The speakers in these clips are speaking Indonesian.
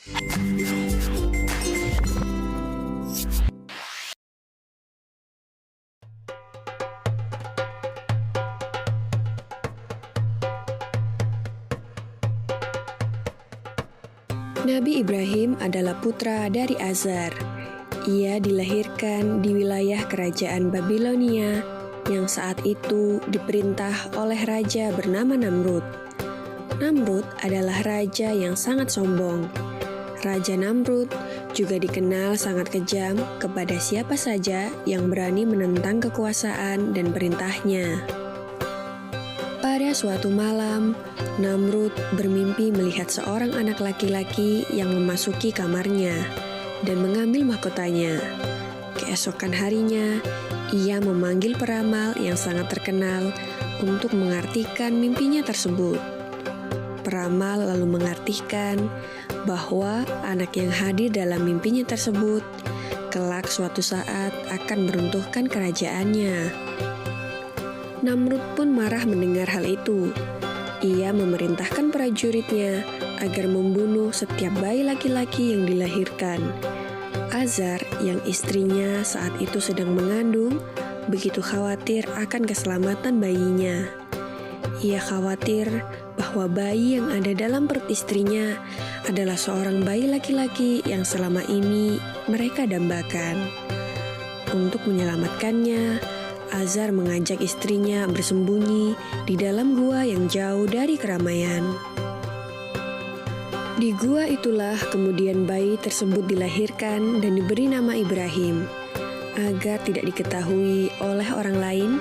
Nabi Ibrahim adalah putra dari Azar. Ia dilahirkan di wilayah kerajaan Babilonia yang saat itu diperintah oleh raja bernama Namrud. Namrud adalah raja yang sangat sombong. Raja Namrud juga dikenal sangat kejam kepada siapa saja yang berani menentang kekuasaan dan perintahnya. Pada suatu malam, Namrud bermimpi melihat seorang anak laki-laki yang memasuki kamarnya dan mengambil mahkotanya. Keesokan harinya, ia memanggil peramal yang sangat terkenal untuk mengartikan mimpinya tersebut. Peramal lalu mengartikan bahwa anak yang hadir dalam mimpinya tersebut kelak suatu saat akan meruntuhkan kerajaannya. Namrud pun marah mendengar hal itu. Ia memerintahkan prajuritnya agar membunuh setiap bayi laki-laki yang dilahirkan. Azar, yang istrinya saat itu sedang mengandung, begitu khawatir akan keselamatan bayinya. Ia khawatir bahwa bayi yang ada dalam perut istrinya adalah seorang bayi laki-laki yang selama ini mereka dambakan. Untuk menyelamatkannya, Azar mengajak istrinya bersembunyi di dalam gua yang jauh dari keramaian. Di gua itulah kemudian bayi tersebut dilahirkan dan diberi nama Ibrahim. Agar tidak diketahui oleh orang lain,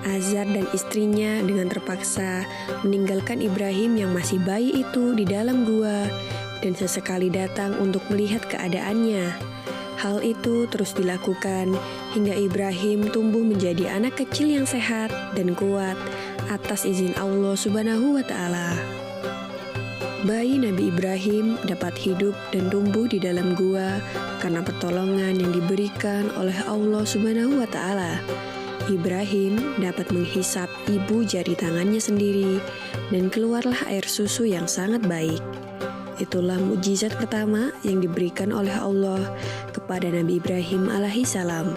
Azar dan istrinya dengan terpaksa meninggalkan Ibrahim yang masih bayi itu di dalam gua dan sesekali datang untuk melihat keadaannya. Hal itu terus dilakukan hingga Ibrahim tumbuh menjadi anak kecil yang sehat dan kuat atas izin Allah Subhanahu wa Ta'ala. Bayi Nabi Ibrahim dapat hidup dan tumbuh di dalam gua karena pertolongan yang diberikan oleh Allah Subhanahu wa Ta'ala. Ibrahim dapat menghisap ibu jari tangannya sendiri dan keluarlah air susu yang sangat baik. Itulah mukjizat pertama yang diberikan oleh Allah kepada Nabi Ibrahim alaihissalam.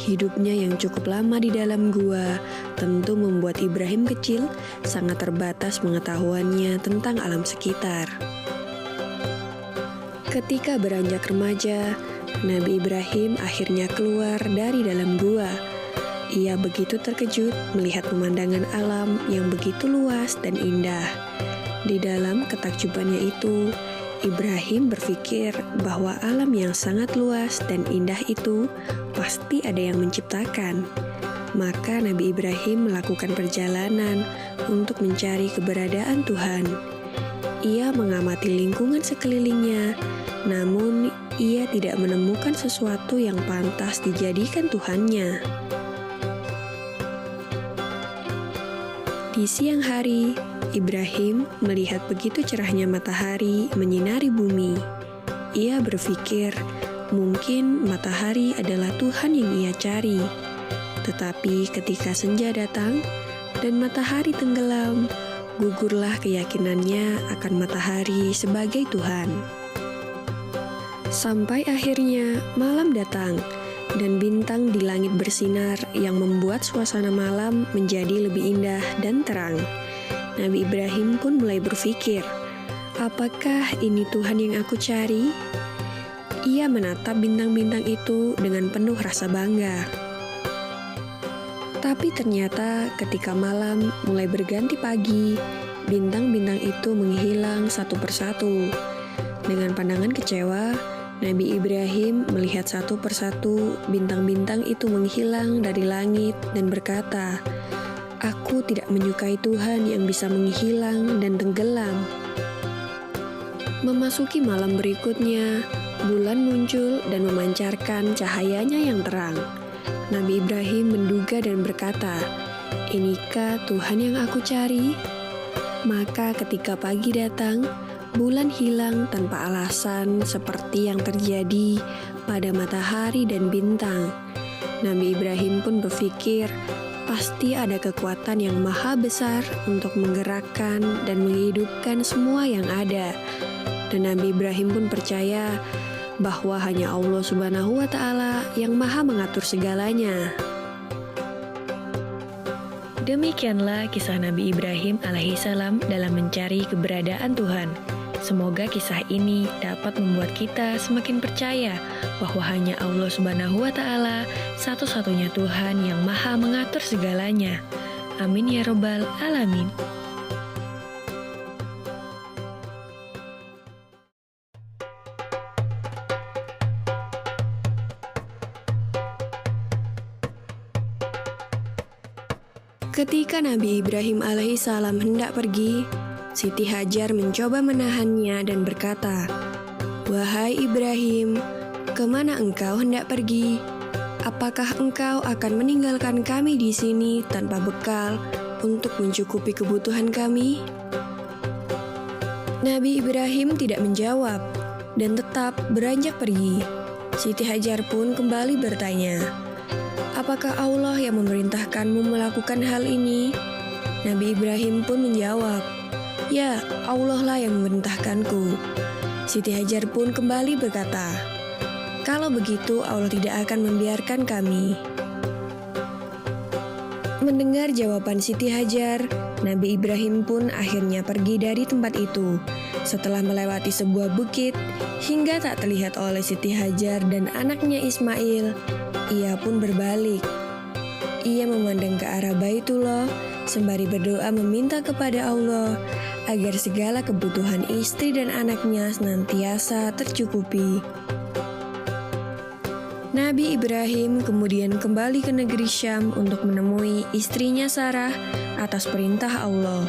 Hidupnya yang cukup lama di dalam gua tentu membuat Ibrahim kecil sangat terbatas pengetahuannya tentang alam sekitar. Ketika beranjak remaja, Nabi Ibrahim akhirnya keluar dari dalam gua. Ia begitu terkejut melihat pemandangan alam yang begitu luas dan indah. Di dalam ketakjubannya itu, Ibrahim berpikir bahwa alam yang sangat luas dan indah itu pasti ada yang menciptakan. Maka Nabi Ibrahim melakukan perjalanan untuk mencari keberadaan Tuhan. Ia mengamati lingkungan sekelilingnya, namun ia tidak menemukan sesuatu yang pantas dijadikan Tuhannya. Di siang hari, Ibrahim melihat begitu cerahnya matahari menyinari bumi. Ia berpikir, mungkin matahari adalah Tuhan yang ia cari. Tetapi ketika senja datang dan matahari tenggelam, gugurlah keyakinannya akan matahari sebagai Tuhan. Sampai akhirnya malam datang, dan bintang di langit bersinar yang membuat suasana malam menjadi lebih indah dan terang. Nabi Ibrahim pun mulai berpikir, apakah ini Tuhan yang aku cari? Ia menatap bintang-bintang itu dengan penuh rasa bangga. Tapi ternyata ketika malam mulai berganti pagi, bintang-bintang itu menghilang satu persatu. Dengan pandangan kecewa, Nabi Ibrahim melihat satu persatu bintang-bintang itu menghilang dari langit dan berkata, "Aku tidak menyukai Tuhan yang bisa menghilang dan tenggelam." Memasuki malam berikutnya, bulan muncul dan memancarkan cahayanya yang terang. Nabi Ibrahim menduga dan berkata, "Inikah Tuhan yang aku cari?" Maka ketika pagi datang, bulan hilang tanpa alasan seperti yang terjadi pada matahari dan bintang. Nabi Ibrahim pun berpikir, pasti ada kekuatan yang maha besar untuk menggerakkan dan menghidupkan semua yang ada. dan Nabi Ibrahim pun percaya bahwa hanya Allah Subhanahu wa Ta'ala yang Maha mengatur segalanya. Demikianlah kisah Nabi Ibrahim alaihissalam dalam mencari keberadaan Tuhan. Semoga kisah ini dapat membuat kita semakin percaya bahwa hanya Allah Subhanahu wa Ta'ala satu-satunya Tuhan yang Maha mengatur segalanya. Amin ya Robbal Alamin. Ketika Nabi Ibrahim alaihissalam hendak pergi, Siti Hajar mencoba menahannya dan berkata, "Wahai Ibrahim, kemana engkau hendak pergi? Apakah engkau akan meninggalkan kami di sini tanpa bekal untuk mencukupi kebutuhan kami?" Nabi Ibrahim tidak menjawab dan tetap beranjak pergi. Siti Hajar pun kembali bertanya, "Apakah Allah yang memerintahkanmu melakukan hal ini?" Nabi Ibrahim pun menjawab, "Ya, Allah lah yang memerintahkanku." Siti Hajar pun kembali berkata, "Kalau begitu Allah tidak akan membiarkan kami." Mendengar jawaban Siti Hajar, Nabi Ibrahim pun akhirnya pergi dari tempat itu. Setelah melewati sebuah bukit, hingga tak terlihat oleh Siti Hajar dan anaknya Ismail, ia pun berbalik. Ia memandang ke arah Baitullah sembari berdoa meminta kepada Allah agar segala kebutuhan istri dan anaknya senantiasa tercukupi. Nabi Ibrahim kemudian kembali ke negeri Syam untuk menemui istrinya Sarah atas perintah Allah.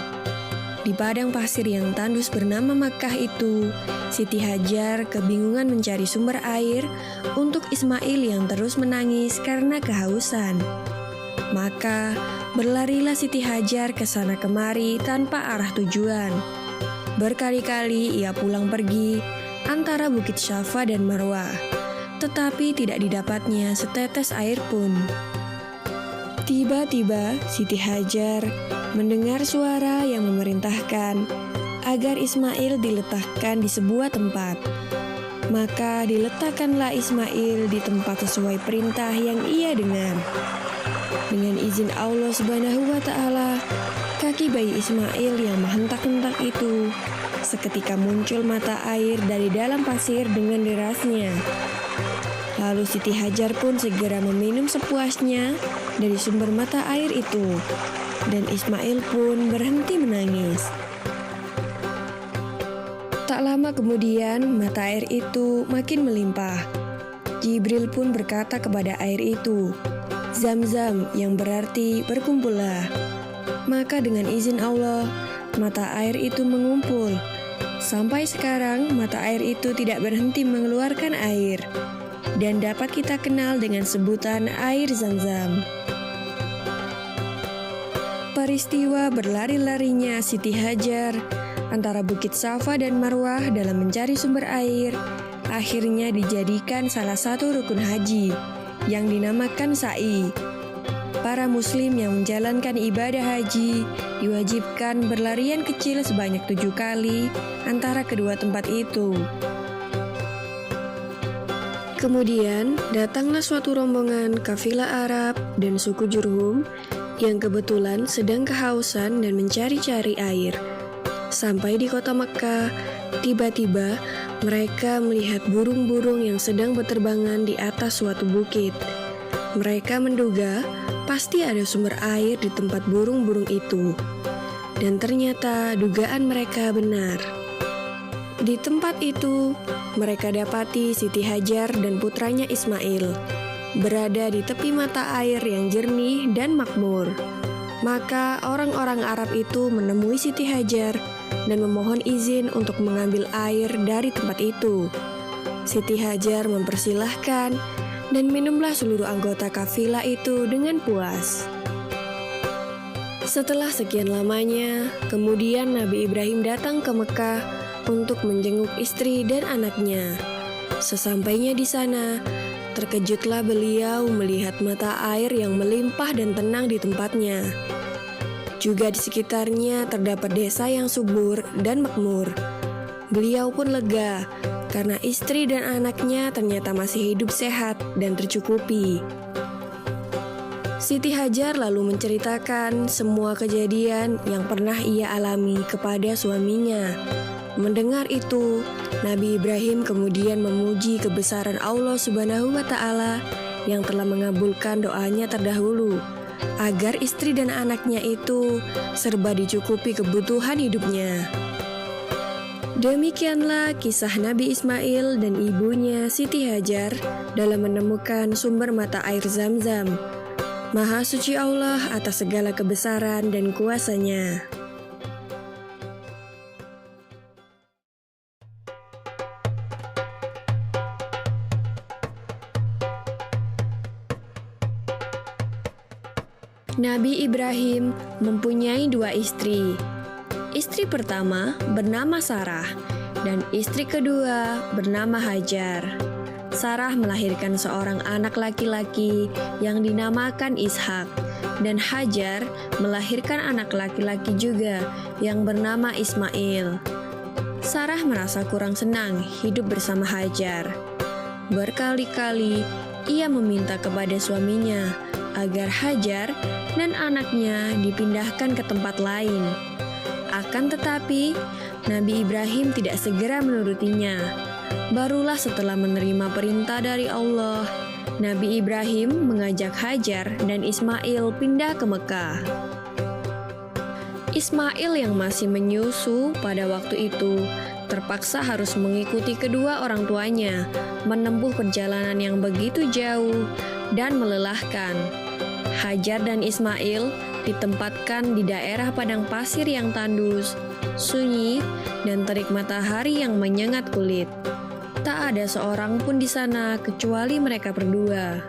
Di padang pasir yang tandus bernama Makkah itu, Siti Hajar kebingungan mencari sumber air untuk Ismail yang terus menangis karena kehausan. Maka berlarilah Siti Hajar ke sana kemari tanpa arah tujuan. Berkali-kali ia pulang pergi antara Bukit Syafa dan Marwah, tetapi tidak didapatnya setetes air pun. Tiba-tiba Siti Hajar mendengar suara yang memerintahkan agar Ismail diletakkan di sebuah tempat. Maka diletakkanlah Ismail di tempat sesuai perintah yang ia dengar. Dengan izin Allah Subhanahu wa Ta'ala, kaki bayi Ismail yang menghentak-hentak itu seketika muncul mata air dari dalam pasir dengan derasnya. Lalu Siti Hajar pun segera meminum sepuasnya dari sumber mata air itu, dan Ismail pun berhenti menangis. Tak lama kemudian, mata air itu makin melimpah. Jibril pun berkata kepada air itu, "Zam-zam," yang berarti berkumpullah. Maka dengan izin Allah, mata air itu mengumpul. Sampai sekarang, mata air itu tidak berhenti mengeluarkan air, dan dapat kita kenal dengan sebutan air Zam-zam. Peristiwa berlari-larinya Siti Hajar antara Bukit Safa dan Marwah dalam mencari sumber air akhirnya dijadikan salah satu rukun haji yang dinamakan sa'i. Para muslim yang menjalankan ibadah haji diwajibkan berlarian kecil sebanyak 7 kali antara kedua tempat itu. Kemudian datanglah suatu rombongan kafilah Arab dan suku Jurhum yang kebetulan sedang kehausan dan mencari-cari air. Sampai di kota Mekkah, tiba-tiba mereka melihat burung-burung yang sedang berterbangan di atas suatu bukit. Mereka menduga pasti ada sumber air di tempat burung-burung itu. Dan ternyata dugaan mereka benar. Di tempat itu, mereka dapati Siti Hajar dan putranya Ismail berada di tepi mata air yang jernih dan makmur. Maka orang-orang Arab itu menemui Siti Hajar dan memohon izin untuk mengambil air dari tempat itu. Siti Hajar mempersilahkan dan minumlah seluruh anggota kafilah itu dengan puas. Setelah sekian lamanya, kemudian Nabi Ibrahim datang ke Mekkah untuk menjenguk istri dan anaknya. Sesampainya di sana, terkejutlah beliau melihat mata air yang melimpah dan tenang di tempatnya. Juga di sekitarnya terdapat desa yang subur dan makmur. Beliau pun lega karena istri dan anaknya ternyata masih hidup sehat dan tercukupi. Siti Hajar lalu menceritakan semua kejadian yang pernah ia alami kepada suaminya. Mendengar itu, Nabi Ibrahim kemudian memuji kebesaran Allah Subhanahu wa Ta'ala yang telah mengabulkan doanya terdahulu, agar istri dan anaknya itu serba dicukupi kebutuhan hidupnya. Demikianlah kisah Nabi Ismail dan ibunya Siti Hajar dalam menemukan sumber mata air Zam-Zam. Maha suci Allah atas segala kebesaran dan kuasa-Nya. Nabi Ibrahim mempunyai dua istri. Istri pertama bernama Sarah dan istri kedua bernama Hajar. Sarah melahirkan seorang anak laki-laki yang dinamakan Ishak, dan Hajar melahirkan anak laki-laki juga yang bernama Ismail. Sarah merasa kurang senang hidup bersama Hajar. Berkali-kali ia meminta kepada suaminya agar Hajar dan anaknya dipindahkan ke tempat lain. Akan tetapi, Nabi Ibrahim tidak segera menurutinya. Barulah setelah menerima perintah dari Allah, Nabi Ibrahim mengajak Hajar dan Ismail pindah ke Mekah. Ismail yang masih menyusu pada waktu itu terpaksa harus mengikuti kedua orang tuanya menempuh perjalanan yang begitu jauh dan melelahkan. Hajar dan Ismail ditempatkan di daerah padang pasir yang tandus, sunyi, dan terik matahari yang menyengat kulit. Tak ada seorang pun di sana kecuali mereka berdua.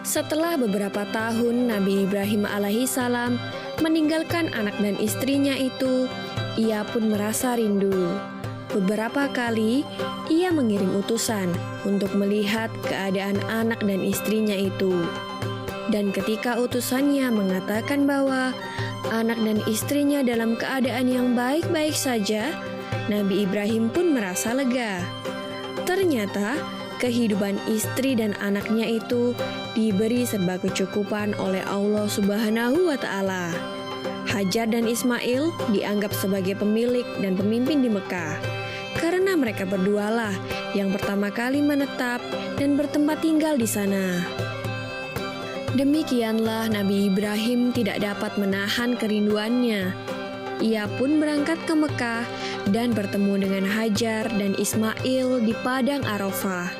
Setelah beberapa tahun Nabi Ibrahim alaihissalam meninggalkan anak dan istrinya itu, ia pun merasa rindu. Beberapa kali ia mengirim utusan untuk melihat keadaan anak dan istrinya itu. Dan ketika utusannya mengatakan bahwa anak dan istrinya dalam keadaan yang baik-baik saja, Nabi Ibrahim pun merasa lega. Ternyata kehidupan istri dan anaknya itu diberi serba kecukupan oleh Allah Subhanahu wa Ta'ala. Hajar dan Ismail dianggap sebagai pemilik dan pemimpin di Mekah, karena mereka berdualah yang pertama kali menetap dan bertempat tinggal di sana. Demikianlah Nabi Ibrahim tidak dapat menahan kerinduannya. Ia pun berangkat ke Mekah dan bertemu dengan Hajar dan Ismail di padang Arafah.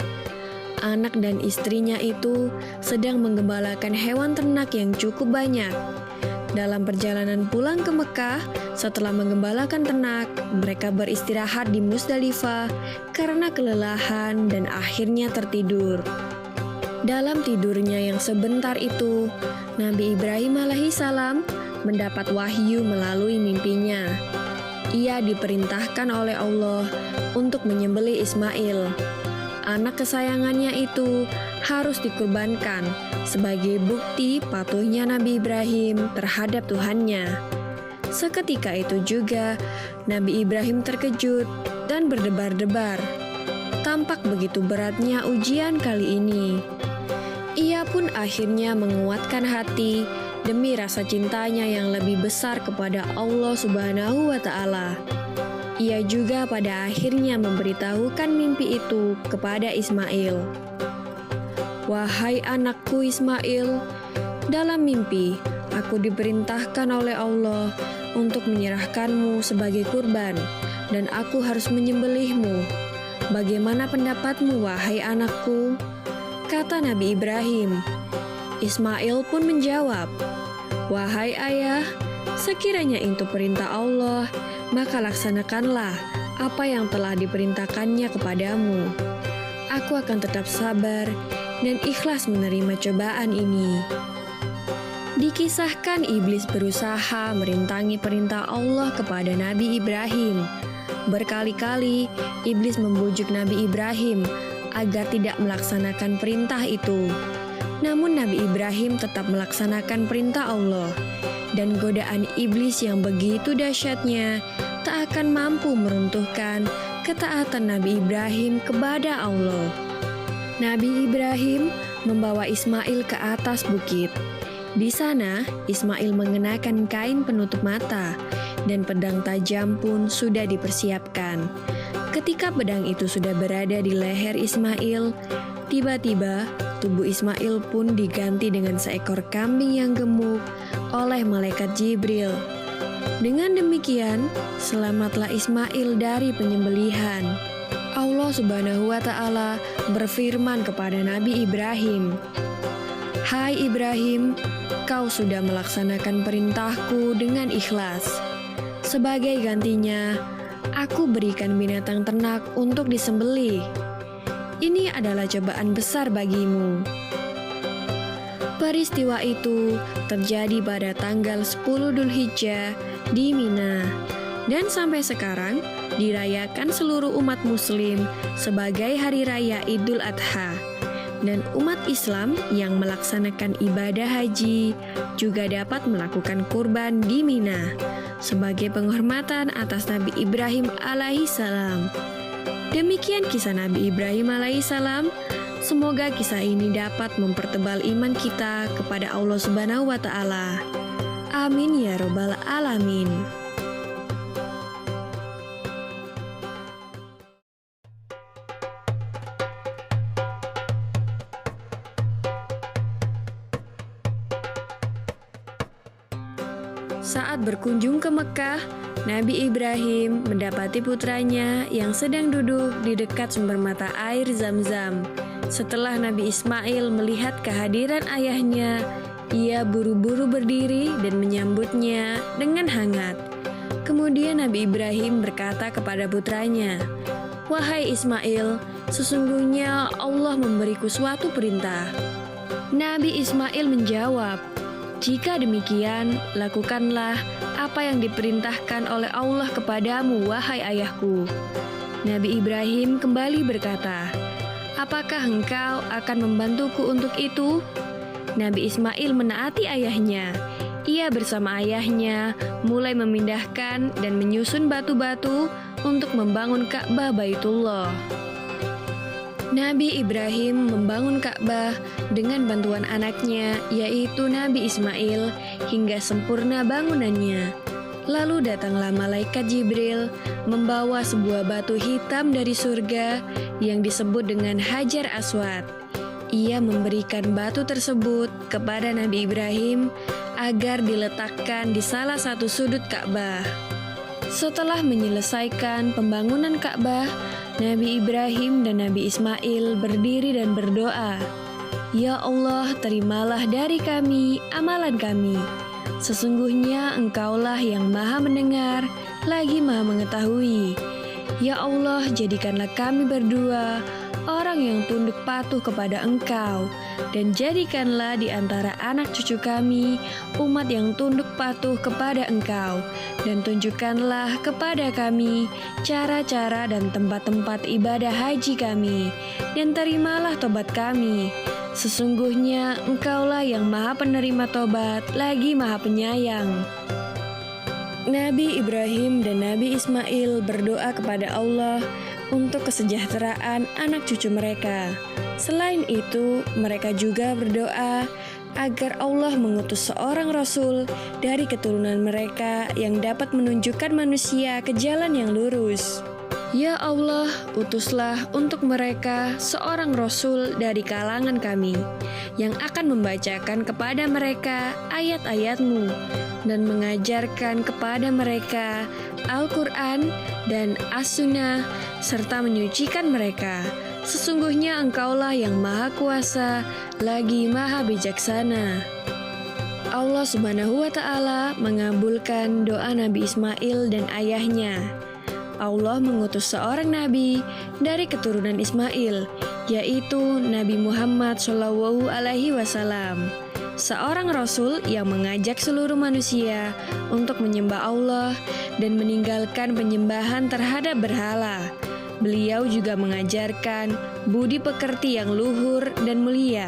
Anak dan istrinya itu sedang menggembalakan hewan ternak yang cukup banyak. Dalam perjalanan pulang ke Mekah, setelah menggembalakan ternak, mereka beristirahat di Musdalifah karena kelelahan dan akhirnya tertidur. Dalam tidurnya yang sebentar itu, Nabi Ibrahim alaihissalam mendapat wahyu melalui mimpinya. Ia diperintahkan oleh Allah untuk menyembelih Ismail. Anak kesayangannya itu harus dikurbankan sebagai bukti patuhnya Nabi Ibrahim terhadap Tuhannya. Seketika itu juga, Nabi Ibrahim terkejut dan berdebar-debar. Tampak begitu beratnya ujian kali ini. Ia pun akhirnya menguatkan hati demi rasa cintanya yang lebih besar kepada Allah Subhanahu wa Ta'ala. Ia juga pada akhirnya memberitahukan mimpi itu kepada Ismail. "Wahai anakku Ismail, dalam mimpi aku diperintahkan oleh Allah untuk menyerahkanmu sebagai kurban, dan aku harus menyembelihmu. Bagaimana pendapatmu, wahai anakku?" Kata Nabi Ibrahim. Ismail pun menjawab, "Wahai ayah, sekiranya itu perintah Allah, maka laksanakanlah apa yang telah diperintahkannya kepadamu. Aku akan tetap sabar dan ikhlas menerima cobaan ini." Dikisahkan iblis berusaha merintangi perintah Allah kepada Nabi Ibrahim. Berkali-kali iblis membujuk Nabi Ibrahim agar tidak melaksanakan perintah itu. Namun Nabi Ibrahim tetap melaksanakan perintah Allah, dan godaan iblis yang begitu dahsyatnya tak akan mampu meruntuhkan ketaatan Nabi Ibrahim kepada Allah. Nabi Ibrahim membawa Ismail ke atas bukit. Di sana, Ismail mengenakan kain penutup mata dan pedang tajam pun sudah dipersiapkan. Ketika pedang itu sudah berada di leher Ismail, tiba-tiba tubuh Ismail pun diganti dengan seekor kambing yang gemuk oleh malaikat Jibril. Dengan demikian, selamatlah Ismail dari penyembelihan. Allah Subhanahu wa Ta'ala berfirman kepada Nabi Ibrahim, "Hai Ibrahim, kau sudah melaksanakan perintahku dengan ikhlas. Sebagai gantinya, aku berikan binatang ternak untuk disembelih. Ini adalah cobaan besar bagimu." Peristiwa itu terjadi pada tanggal 10 Dzulhijjah di Mina, dan sampai sekarang dirayakan seluruh umat muslim sebagai hari raya Idul Adha. Dan umat Islam yang melaksanakan ibadah haji juga dapat melakukan kurban di Mina sebagai penghormatan atas Nabi Ibrahim alaihissalam. Demikian kisah Nabi Ibrahim alaihissalam. Semoga kisah ini dapat mempertebal iman kita kepada Allah Subhanahu wa Ta'ala. Amin ya Robbal 'Alamin. Saat berkunjung ke Mekah, Nabi Ibrahim mendapati putranya yang sedang duduk di dekat sumber mata air Zam-Zam. Setelah Nabi Ismail melihat kehadiran ayahnya, ia buru-buru berdiri dan menyambutnya dengan hangat. Kemudian Nabi Ibrahim berkata kepada putranya, "Wahai Ismail, sesungguhnya Allah memberiku suatu perintah." Nabi Ismail menjawab, "Jika demikian, lakukanlah apa yang diperintahkan oleh Allah kepadamu, wahai ayahku." Nabi Ibrahim kembali berkata, "Apakah engkau akan membantuku untuk itu?" Nabi Ismail menaati ayahnya. Ia bersama ayahnya mulai memindahkan dan menyusun batu-batu untuk membangun Ka'bah Baitullah. Nabi Ibrahim membangun Ka'bah dengan bantuan anaknya, yaitu Nabi Ismail, hingga sempurna bangunannya. Lalu datanglah malaikat Jibril membawa sebuah batu hitam dari surga yang disebut dengan Hajar Aswad. Ia memberikan batu tersebut kepada Nabi Ibrahim agar diletakkan di salah satu sudut Ka'bah. Setelah menyelesaikan pembangunan Ka'bah, Nabi Ibrahim dan Nabi Ismail berdiri dan berdoa, "Ya Allah, terimalah dari kami amalan kami. Sesungguhnya Engkaulah yang Maha Mendengar, lagi Maha Mengetahui. Ya Allah, jadikanlah kami berdua orang yang tunduk patuh kepada Engkau, dan jadikanlah di antara anak cucu kami umat yang tunduk patuh kepada Engkau, dan tunjukkanlah kepada kami cara-cara dan tempat-tempat ibadah haji kami, dan terimalah tobat kami. Sesungguhnya Engkaulah yang Maha Penerima tobat, lagi Maha Penyayang." Nabi Ibrahim dan Nabi Ismail berdoa kepada Allah untuk kesejahteraan anak cucu mereka. Selain itu, mereka juga berdoa agar Allah mengutus seorang rasul dari keturunan mereka yang dapat menunjukkan manusia ke jalan yang lurus. Ya Allah, utuslah untuk mereka seorang rasul dari kalangan kami yang akan membacakan kepada mereka ayat-ayat-Mu dan mengajarkan kepada mereka Al-Quran dan As-Sunnah serta menyucikan mereka. Sesungguhnya Engkaulah yang Maha Kuasa, lagi Maha Bijaksana. Allah Subhanahu wa Ta'ala mengabulkan doa Nabi Ismail dan ayahnya. Allah mengutus seorang nabi dari keturunan Ismail, yaitu Nabi Muhammad SAW, seorang rasul yang mengajak seluruh manusia untuk menyembah Allah dan meninggalkan penyembahan terhadap berhala. Beliau juga mengajarkan budi pekerti yang luhur dan mulia,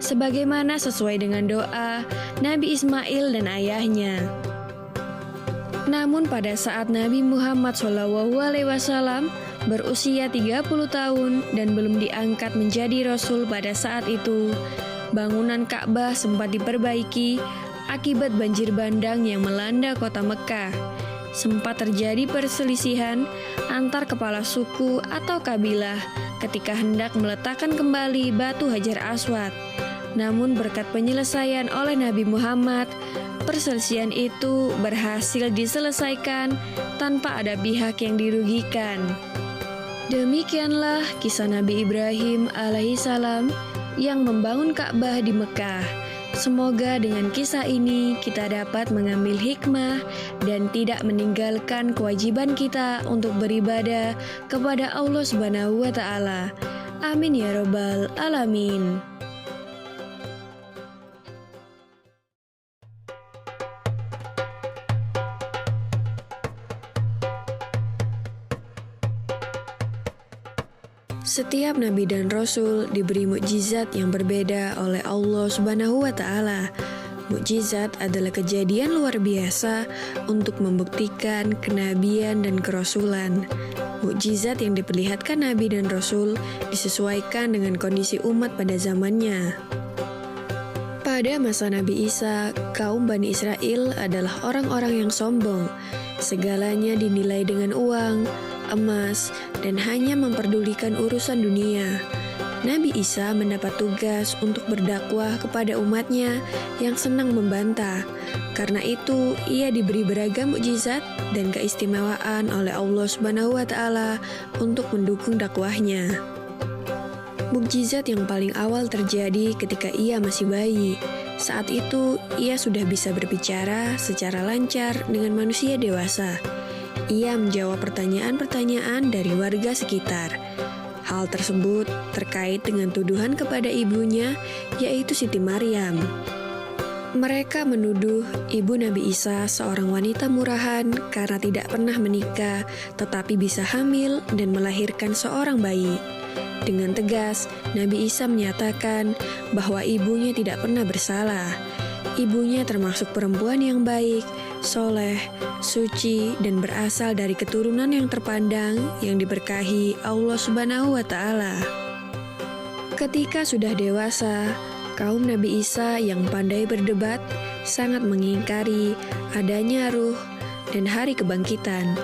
sebagaimana sesuai dengan doa Nabi Ismail dan ayahnya. Namun pada saat Nabi Muhammad SAW berusia 30 tahun dan belum diangkat menjadi Rasul pada saat itu, bangunan Ka'bah sempat diperbaiki akibat banjir bandang yang melanda kota Mekah. Sempat terjadi perselisihan antar kepala suku atau kabilah ketika hendak meletakkan kembali batu Hajar Aswad. Namun berkat penyelesaian oleh Nabi Muhammad, perselisihan itu berhasil diselesaikan tanpa ada pihak yang dirugikan. Demikianlah kisah Nabi Ibrahim alaihissalam yang membangun Ka'bah di Mekah. Semoga dengan kisah ini kita dapat mengambil hikmah dan tidak meninggalkan kewajiban kita untuk beribadah kepada Allah Subhanahu wa Ta'ala. Amin ya Rabbal 'Alamin. Setiap nabi dan rasul diberi mukjizat yang berbeda oleh Allah Subhanahu wa Ta'ala. Mukjizat adalah kejadian luar biasa untuk membuktikan kenabian dan kerasulan. Mukjizat yang diperlihatkan nabi dan rasul disesuaikan dengan kondisi umat pada zamannya. Pada masa Nabi Isa, kaum Bani Israel adalah orang-orang yang sombong. Segalanya dinilai dengan uang, emas, dan hanya memperdulikan urusan dunia. Nabi Isa mendapat tugas untuk berdakwah kepada umatnya yang senang membantah. Karena itu, ia diberi beragam mukjizat dan keistimewaan oleh Allah Subhanahu wa Ta'ala untuk mendukung dakwahnya. Mukjizat yang paling awal terjadi ketika ia masih bayi. Saat itu, ia sudah bisa berbicara secara lancar dengan manusia dewasa. Ia menjawab pertanyaan-pertanyaan dari warga sekitar. Hal tersebut terkait dengan tuduhan kepada ibunya, yaitu Siti Maryam. Mereka menuduh ibu Nabi Isa seorang wanita murahan karena tidak pernah menikah, tetapi bisa hamil dan melahirkan seorang bayi. Dengan tegas, Nabi Isa menyatakan bahwa ibunya tidak pernah bersalah. Ibunya termasuk perempuan yang baik, soleh, suci, dan berasal dari keturunan yang terpandang yang diberkahi Allah Subhanahu wa Ta'ala. Ketika sudah dewasa, kaum Nabi Isa yang pandai berdebat sangat mengingkari adanya ruh dan hari kebangkitan.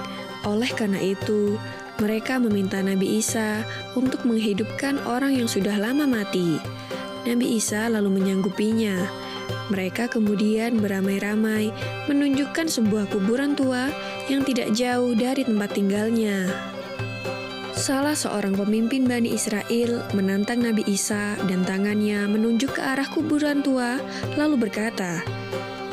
Oleh karena itu, mereka meminta Nabi Isa untuk menghidupkan orang yang sudah lama mati. Nabi Isa lalu menyanggupinya. Mereka kemudian beramai-ramai menunjukkan sebuah kuburan tua yang tidak jauh dari tempat tinggalnya. Salah seorang pemimpin Bani Israel menantang Nabi Isa dan tangannya menunjuk ke arah kuburan tua, lalu berkata,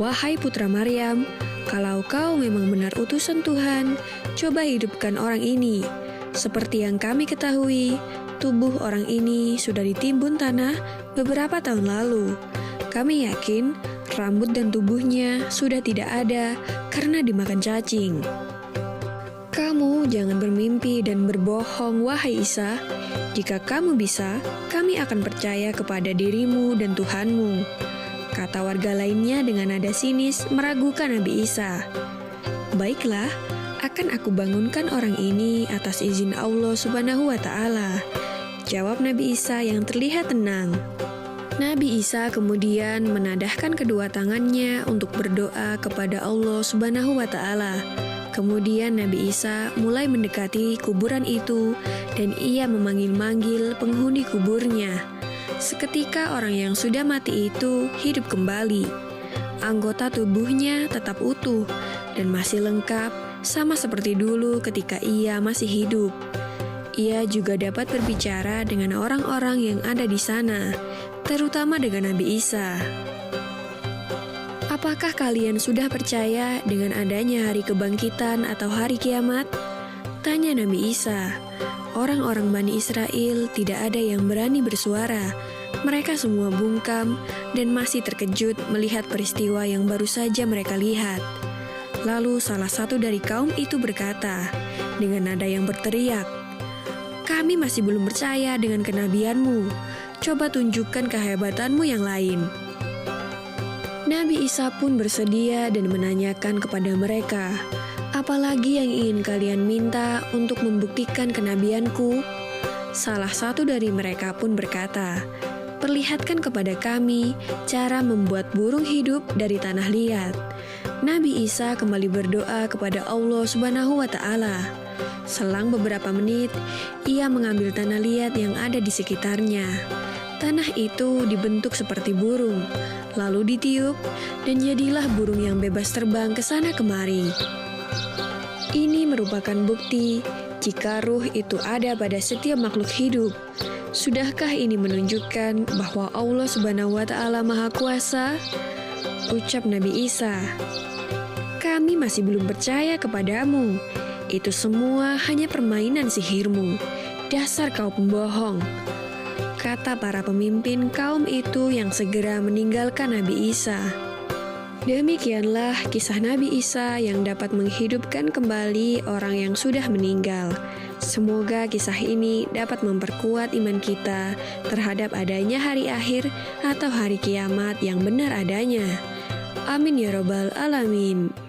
"Wahai putra Maryam, kalau kau memang benar utusan Tuhan, coba hidupkan orang ini. Seperti yang kami ketahui, tubuh orang ini sudah ditimbun tanah beberapa tahun lalu. Kami yakin rambut dan tubuhnya sudah tidak ada karena dimakan cacing. Kamu jangan bermimpi dan berbohong, wahai Isa. Jika kamu bisa, kami akan percaya kepada dirimu dan Tuhanmu," kata warga lainnya dengan nada sinis meragukan Nabi Isa. "Baiklah, akan aku bangunkan orang ini atas izin Allah Subhanahu wa Ta'ala," jawab Nabi Isa yang terlihat tenang. Nabi Isa kemudian menadahkan kedua tangannya untuk berdoa kepada Allah Subhanahu wa Ta'ala. Kemudian Nabi Isa mulai mendekati kuburan itu dan ia memanggil-manggil penghuni kuburnya. Seketika orang yang sudah mati itu hidup kembali. Anggota tubuhnya tetap utuh dan masih lengkap sama seperti dulu ketika ia masih hidup. Ia juga dapat berbicara dengan orang-orang yang ada di sana, terutama dengan Nabi Isa. Apakah kalian sudah percaya dengan adanya hari kebangkitan atau hari kiamat? Tanya Nabi Isa. Orang-orang Bani Israel tidak ada yang berani bersuara. Mereka semua bungkam dan masih terkejut melihat peristiwa yang baru saja mereka lihat. Lalu salah satu dari kaum itu berkata dengan nada yang berteriak, "Kami masih belum percaya dengan kenabianmu. Coba tunjukkan kehebatanmu yang lain." Nabi Isa pun bersedia dan menanyakan kepada mereka, "Apalagi yang ingin kalian minta untuk membuktikan kenabianku?" Salah satu dari mereka pun berkata, "Perlihatkan kepada kami cara membuat burung hidup dari tanah liat." Nabi Isa kembali berdoa kepada Allah Subhanahu wa Ta'ala. Selang beberapa menit, ia mengambil tanah liat yang ada di sekitarnya. Tanah itu dibentuk seperti burung, lalu ditiup, dan jadilah burung yang bebas terbang ke sana kemari. Ini merupakan bukti jika ruh itu ada pada setiap makhluk hidup. Sudahkah ini menunjukkan bahwa Allah Subhanahu wa Ta'ala Maha Kuasa? Ucap Nabi Isa, "Kami masih belum percaya kepadamu. Itu semua hanya permainan sihirmu. Dasar kau pembohong," kata para pemimpin kaum itu yang segera meninggalkan Nabi Isa. Demikianlah kisah Nabi Isa yang dapat menghidupkan kembali orang yang sudah meninggal. Semoga kisah ini dapat memperkuat iman kita terhadap adanya hari akhir atau hari kiamat yang benar adanya. Amin ya robbal alamin.